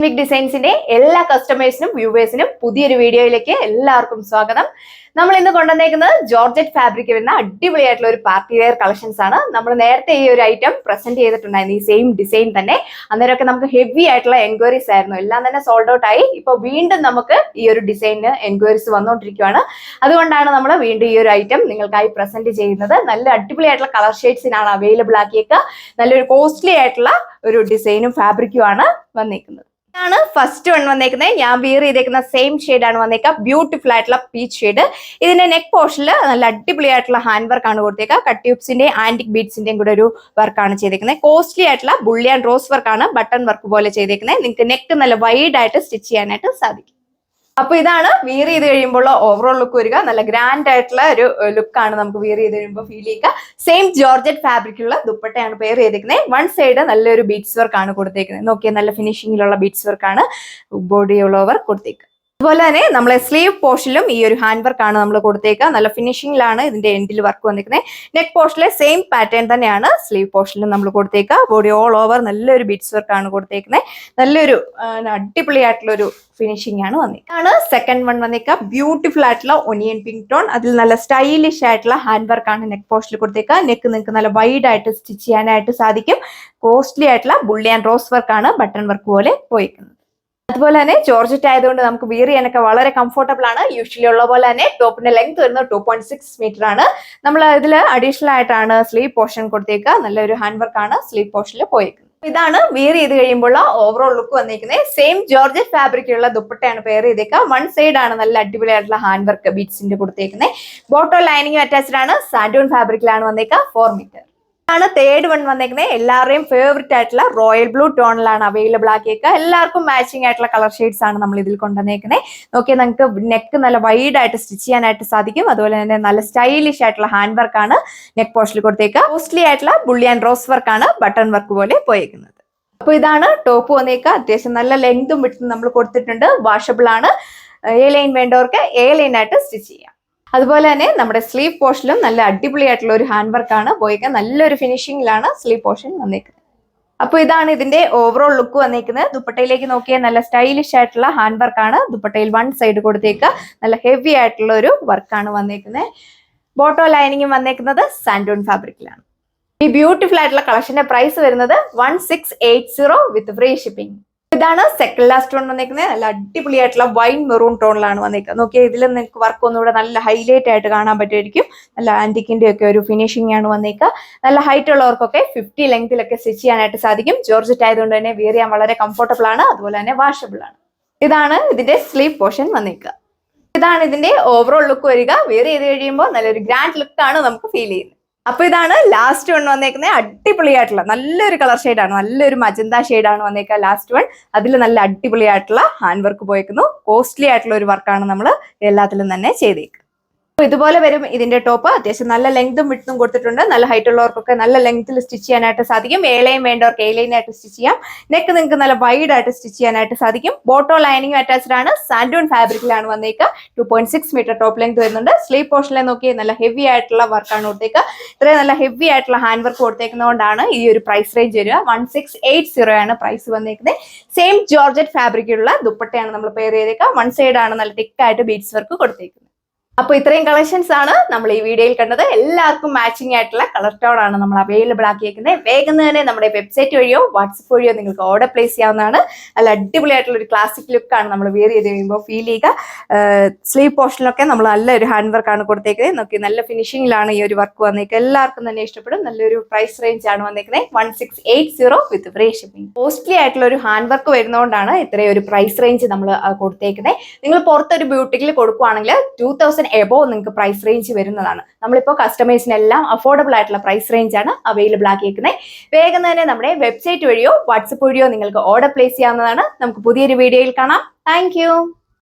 Quick ഡിസൈൻസിന്റെ എല്ലാ കസ്റ്റമേഴ്സിനും വ്യൂവേഴ്സിനും പുതിയൊരു വീഡിയോയിലേക്ക് എല്ലാവർക്കും സ്വാഗതം. നമ്മൾ ഇന്ന് കൊണ്ടുവന്നേക്കുന്നത് ജോർജറ്റ് ഫാബ്രിക് വരുന്ന അടിപൊളിയായിട്ടുള്ള ഒരു പാർട്ടി വെയർ കളക്ഷൻസ് ആണ്. നമ്മൾ നേരത്തെ ഈ ഒരു ഐറ്റം പ്രസന്റ് ചെയ്തിട്ടുണ്ടായിരുന്നു, ഈ സെയിം ഡിസൈൻ തന്നെ. അന്നേരമൊക്കെ നമുക്ക് ഹെവി ആയിട്ടുള്ള എൻക്വയറീസ് ആയിരുന്നു, എല്ലാം തന്നെ സോൾഡ് ഔട്ട് ആയി. ഇപ്പോൾ വീണ്ടും നമുക്ക് ഈ ഒരു ഡിസൈനിന് എൻക്വയറീസ് വന്നുകൊണ്ടിരിക്കുകയാണ്. അതുകൊണ്ടാണ് നമ്മൾ വീണ്ടും ഈ ഒരു ഐറ്റം നിങ്ങൾക്കായി പ്രസന്റ് ചെയ്യുന്നത്. നല്ല അടിപൊളിയായിട്ടുള്ള കളർ ഷെയ്ഡ്സിനാണ് അവൈലബിൾ ആക്കിയേക്കുക. നല്ലൊരു കോസ്റ്റ്ലി ആയിട്ടുള്ള ഒരു ഡിസൈനും ഫാബ്രിക്കും ആണ് വന്നേക്കുന്നത്. ാണ് ഫസ്റ്റ് വൺ വന്നേക്കുന്നത്. ഞാൻ വിയർ ചെയ്തേക്കുന്ന സെയിം ഷെയ്ഡ് ആണ് വന്നേക്കുക, ബ്യൂട്ടിഫുൾ ആയിട്ടുള്ള പീച്ച് ഷെയ്ഡ്. ഇതിന്റെ നെക്ക് പോർഷനിൽ നല്ല അടിപൊളിയായിട്ടുള്ള ഹാൻഡ് വർക്ക് ആണ് കൊടുത്തേക്കുക. കട്ട് ട്യൂബ്സിന്റെയും ആന്റിക് ബീഡ്സിന്റെയും കൂടെ ഒരു വർക്കാണ് ചെയ്തേക്കുന്നത്. കോസ്റ്റ്ലി ആയിട്ടുള്ള ബുള്ളിയൻ റോസ് വർക്കാണ് ബട്ടൺ വർക്ക് പോലെ ചെയ്തേക്കുന്നത്. നിങ്ങൾക്ക് നെക്ക് നല്ല വൈഡ് ആയിട്ട് സ്റ്റിച്ച് ചെയ്യാനായിട്ട് സാധിക്കും. അപ്പൊ ഇതാണ് വിയർ ചെയ്ത് കഴിയുമ്പോൾ ഓവറോൾ ലുക്ക് വരിക. നല്ല ഗ്രാൻഡ് ആയിട്ടുള്ള ഒരു ലുക്കാണ് നമുക്ക് വിയർ ചെയ്ത് കഴിയുമ്പോൾ ഫീൽ ചെയ്യുക. സെയിം ജോർജറ്റ് ഫാബ്രിക്കുള്ള ദുപ്പട്ടയാണ് പെയർ ചെയ്തിരിക്കുന്നത്. വൺ സൈഡ് നല്ലൊരു ബീഡ്സ് വർക്ക് ആണ് കൊടുത്തേക്കുന്നത്. നോക്കിയാൽ നല്ല ഫിനിഷിംഗിലുള്ള ബീഡ്സ് വർക്കാണ് ബോഡി ഓൾ ഓവർ കൊടുത്തേക്കുക. അതുപോലെ തന്നെ നമ്മളെ സ്ലീവ് പോർഷനിലും ഈ ഒരു ഹാൻഡ് വർക്ക് ആണ് നമ്മൾ കൊടുത്തേക്കുക. നല്ല ഫിനിഷിംഗിലാണ് ഇതിന്റെ എൻഡിൽ വർക്ക് വന്നിരിക്കുന്നത്. നെക്ക് പോർഷനിലെ സെയിം പാറ്റേൺ തന്നെയാണ് സ്ലീവ് പോർഷനിലും നമ്മൾ കൊടുത്തേക്കുക. ബോഡി ഓൾ ഓവർ നല്ലൊരു ബീഡ്സ് വർക്ക് ആണ് കൊടുത്തേക്കുന്നത്. നല്ലൊരു അടിപൊളിയായിട്ടുള്ള ഒരു ഫിനിഷിംഗ് ആണ് വന്നിരിക്കുന്നത്. സെക്കൻഡ് വൺ വന്നേക്കുക, ബ്യൂട്ടിഫുൾ ആയിട്ടുള്ള ഒനിയൻ പിങ്ക് ടോൺ. അതിൽ നല്ല സ്റ്റൈലിഷ് ആയിട്ടുള്ള ഹാൻഡ് വർക്ക് ആണ് നെക്ക് പോർഷനിൽ കൊടുത്തേക്കുക. നെക്ക് നിങ്ങൾക്ക് നല്ല വൈഡ് ആയിട്ട് സ്റ്റിച്ച് ചെയ്യാനായിട്ട് സാധിക്കും. കോസ്റ്റ്ലി ആയിട്ടുള്ള ബുള്ളിയൻ റോസ് വർക്ക് ആണ് ബട്ടൺ വർക്ക് പോലെ പോയിരിക്കുന്നത്. അതുപോലെ തന്നെ ജോർജറ്റ് ആയതുകൊണ്ട് നമുക്ക് വിയർ ചെയ്യാനൊക്കെ വളരെ കംഫർട്ടബിൾ ആണ്. യൂഷ്വലി ഉള്ള പോലെ തന്നെ ടോപ്പിന്റെ ലെങ്ത് വരുന്നത് 2.6 മീറ്റർ ആണ്. നമ്മൾ ഇതിൽ അഡീഷണൽ ആയിട്ടാണ് സ്ലീവ് പോർഷൻ കൊടുത്തേക്കുക. നല്ലൊരു ഹാൻഡ് വർക്ക് ആണ് സ്ലീവ് പോർഷനിൽ പോയിരിക്കുന്നത്. ഇതാണ് വിയർ ചെയ്ത് കഴിയുമ്പോൾ ഓവറോൾ ലുക്ക് വന്നിരിക്കുന്നത്. സെയിം ജോർജറ്റ് ഫാബ്രിക്കുള്ള ദുപ്പട്ടയാണ് പെയർ ചെയ്തേക്കുക. വൺ സൈഡ് ആണ് നല്ല അടിപൊളിയായിട്ടുള്ള ഹാൻഡ് വർക്ക് ബീഡ്സിന്റെ കൊടുത്തേക്കുന്നത്. ബോട്ടോ ലൈനിങ് അറ്റാച്ച്ഡ് ആണ്. സാൻഡൂൺ ഫാബ്രിക്കിലാണ് വന്നേക്കുക. 4 മീറ്റർ ആണ്. തേർഡ് വൺ വന്നേക്കുന്നത് എല്ലാവരുടെയും ഫേവറേറ്റ് ആയിട്ടുള്ള റോയൽ ബ്ലൂ ടോണിലാണ് അവൈലബിൾ ആക്കിയേക്കുക. എല്ലാവർക്കും മാച്ചിങ് ആയിട്ടുള്ള കളർ ഷെയ്ഡ്സ് ആണ് നമ്മൾ ഇതിൽ കൊണ്ടുവന്നേക്കുന്നത്. നോക്കിയാൽ നിങ്ങൾക്ക് നെക്ക് നല്ല വൈഡ് ആയിട്ട് സ്റ്റിച്ച് ചെയ്യാനായിട്ട് സാധിക്കും. അതുപോലെ തന്നെ നല്ല സ്റ്റൈലിഷ് ആയിട്ടുള്ള ഹാൻഡ് വർക്ക് ആണ് നെക്ക് പോർഷനിൽ കൊടുത്തേക്കുക. കോസ്റ്റ്ലി ആയിട്ടുള്ള ബുള്ളിയൻ റോസ് വർക്ക് ആണ് ബട്ടൺ വർക്ക് പോലെ പോയേക്കുന്നത്. അപ്പൊ ഇതാണ് ടോപ്പ് വന്നേക്കുക. അത്യാവശ്യം നല്ല ലെങ്തും വിട്ടും നമ്മൾ കൊടുത്തിട്ടുണ്ട്. വാഷബിൾ ആണ്. എ ലൈൻ വേണ്ടവർക്ക് എ ലൈൻ ആയിട്ട് സ്റ്റിച്ച് ചെയ്യാം. അതുപോലെ തന്നെ നമ്മുടെ സ്ലീവ് പോർഷനിലും നല്ല അടിപൊളിയായിട്ടുള്ള ഒരു ഹാൻഡ് വർക്കാണ് പോയിക്കുക. നല്ലൊരു ഫിനിഷിംഗിലാണ് സ്ലീവ് പോർഷൻ വന്നേക്കുന്നത്. അപ്പൊ ഇതാണ് ഇതിന്റെ ഓവറോൾ ലുക്ക് വന്നേക്കുന്നത്. ദുപ്പട്ടയിലേക്ക് നോക്കിയാൽ നല്ല സ്റ്റൈലിഷ് ആയിട്ടുള്ള ഹാൻഡ് വർക്കാണ് ദുപ്പട്ടയിൽ വൺ സൈഡ് കൊടുത്തേക്കുക. നല്ല ഹെവി ആയിട്ടുള്ള ഒരു വർക്കാണ് വന്നേക്കുന്നത്. ബോട്ടോ ലൈനിങ്ങും വന്നേക്കുന്നത് സാൻഡൂൺ ഫാബ്രിക്കിലാണ്. ഈ ബ്യൂട്ടിഫുൾ ആയിട്ടുള്ള കളക്ഷന്റെ പ്രൈസ് വരുന്നത് 1680 വിത്ത് ഫ്രീ ഷിപ്പിംഗ്. ഇതാണ് സെക്കൻഡ് ലാസ്റ്റ് വൺ വന്നേക്കുന്നത്. നല്ല അടിപൊളിയായിട്ടുള്ള വൈൻ മെറൂൺ ടോണിലാണ് വന്നേക്കുന്നത്. നോക്കിയാൽ ഇതിൽ നിങ്ങൾക്ക് വർക്ക് ഒന്നുകൂടെ നല്ല ഹൈലൈറ്റ് ആയിട്ട് കാണാൻ പറ്റുമായിരിക്കും. നല്ല ആന്റിക്കിന്റെ ഒക്കെ ഒരു ഫിനിഷിംഗ് ആണ് വന്നേക്കുക. നല്ല ഹൈറ്റ് ഉള്ളവർക്കൊക്കെ 50 ലെങ്തിലൊക്കെ സ്റ്റിച്ച് ചെയ്യാനായിട്ട് സാധിക്കും. ജോർജറ്റ് ആയതുകൊണ്ട് തന്നെ വിയർ ചെയ്യാൻ വളരെ കംഫർട്ടബിൾ ആണ്. അതുപോലെ തന്നെ വാഷബിൾ ആണ്. ഇതാണ് ഇതിന്റെ സ്ലീവ് പോർഷൻ വന്നേക്കുക. ഇതാണ് ഇതിന്റെ ഓവറോൾ ലുക്ക് വരിക. വിയർ ചെയ്ത് കഴിയുമ്പോൾ നല്ലൊരു ഗ്രാൻഡ് ലുക്കാണ് നമുക്ക് ഫീൽ ചെയ്യുന്നത്. അപ്പൊ ഇതാണ് ലാസ്റ്റ് വൺ വന്നേക്കുന്നത്. അടിപൊളിയായിട്ടുള്ള നല്ലൊരു കളർ ഷെയ്ഡാണ്, നല്ലൊരു മജന്ത ഷെയ്ഡാണ് വന്നേക്കുക ലാസ്റ്റ് വൺ. അതിൽ നല്ല അടിപൊളിയായിട്ടുള്ള ഹാൻഡ് വർക്ക് പോയേക്കുന്നു. കോസ്റ്റ്ലി ആയിട്ടുള്ള ഒരു വർക്കാണ് നമ്മൾ എല്ലാത്തിലും തന്നെ ചെയ്തേക്കുക. ഇതുപോലെ വരും ഇതിന്റെ ടോപ്പ്. അത്യാവശ്യം നല്ല ലെങ്തും വിട്ടും കൊടുത്തിട്ടുണ്ട്. നല്ല ഹൈറ്റ് ഉള്ളവർക്കൊക്കെ നല്ല ലെങ്ത്തിൽ സ്റ്റിച്ച് ചെയ്യാനായിട്ട് സാധിക്കും. എ ലൈൻ വേണ്ടവർക്ക് എ ലൈൻ ആയിട്ട് സ്റ്റിച്ച് ചെയ്യാം. നെക്ക് നിങ്ങൾക്ക് നല്ല വൈഡ് ആയിട്ട് സ്റ്റിച്ച് ചെയ്യാനായിട്ട് സാധിക്കും. ബോട്ടോ ലൈനിങ് അറ്റാച്ച്ഡ് ആണ്. സാൻഡൂൺ ഫാബ്രിക്കിലാണ് വന്നേക്കുക. 2.6 മീറ്റർ ടോപ്പ് ലെങ്ത് വരുന്നുണ്ട്. സ്ലീവ് പോർഷനിലെ നോക്കി നല്ല ഹെവി ആയിട്ടുള്ള വർക്കാണ് കൊടുത്തേക്കുക. ഇത്രയും നല്ല ഹെവി ആയിട്ടുള്ള ഹാൻഡ് വർക്ക് കൊടുത്തേക്കുന്നതുകൊണ്ടാണ് ഈ ഒരു പ്രൈസ് റേഞ്ച് വരിക. 1680 ആണ് പ്രൈസ് വന്നേക്കുന്നത്. സെയിം ജോർജറ്റ് ഫാബ്രിക്കുള്ള ദുപ്പട്ടയാണ് നമ്മൾ പെയർ ചെയ്തേക്കുക. വൺ സൈഡ് ആണ് നല്ല തിക്കായിട്ട് ബീഡ്സ് വർക്ക് കൊടുത്തേക്കുന്നത്. അപ്പൊ ഇത്രയും കളക്ഷൻസ് ആണ് നമ്മൾ ഈ വീഡിയോയിൽ കണ്ടത്. എല്ലാവർക്കും മാച്ചിങ് ആയിട്ടുള്ള കളർ ടോൺ ആണ് നമ്മൾ അവൈലബിൾ ആക്കിയേക്കുന്നത്. വേഗം തന്നെ നമ്മുടെ വെബ്സൈറ്റ് വഴിയോ വാട്സപ്പ് വഴിയോ നിങ്ങൾക്ക് ഓർഡർ പ്ലേസ് ചെയ്യാവുന്നതാണ്. നല്ല അടിപൊളിയായിട്ടുള്ള ഒരു ക്ലാസിക് ലുക്കാണ് നമ്മൾ വെയർ ചെയ്ത് കഴിയുമ്പോൾ ഫീൽ ചെയ്യുക. സ്ലീവ് പോർഷനിലൊക്കെ നമ്മൾ നല്ലൊരു ഹാൻഡ് വർക്കാണ് കൊടുത്തേക്കുന്നത്. നോക്കി നല്ല ഫിനിഷിംഗിലാണ് ഈ ഒരു വർക്ക് വന്നേക്കുന്നത്. എല്ലാവർക്കും തന്നെ ഇഷ്ടപ്പെടും. നല്ലൊരു പ്രൈസ് റേഞ്ച് ആണ് വന്നേക്കുന്നത്. 1680 വിത്ത് ഫ്രീ ഷിപ്പിംഗ്. കോസ്റ്റ്ലി ആയിട്ടുള്ള ഒരു ഹാൻഡ് വർക്ക് വരുന്നതുകൊണ്ടാണ് ഇത്രയും ഒരു പ്രൈസ് റേഞ്ച് നമ്മൾ കൊടുത്തേക്കുന്നത്. നിങ്ങൾ പുറത്തൊരു ബ്യൂട്ടിക്കിൽ കൊടുക്കുവാണെങ്കിൽ 2000 എബോവ് നിങ്ങൾക്ക് പ്രൈസ് റേഞ്ച് വരുന്നതാണ്. നമ്മളിപ്പോൾ കസ്റ്റമേഴ്സിനെല്ലാം അഫോർഡബിൾ ആയിട്ടുള്ള പ്രൈസ് റേഞ്ച് ആണ് അവൈലബിൾ ആക്കിയിരിക്കുന്നത്. വേഗം തന്നെ നമ്മുടെ വെബ്സൈറ്റ് വഴിയോ വാട്സപ്പ് വഴിയോ നിങ്ങൾക്ക് ഓർഡർ പ്ലേസ് ചെയ്യാവുന്നതാണ്. നമുക്ക് പുതിയൊരു വീഡിയോയിൽ കാണാം. താങ്ക്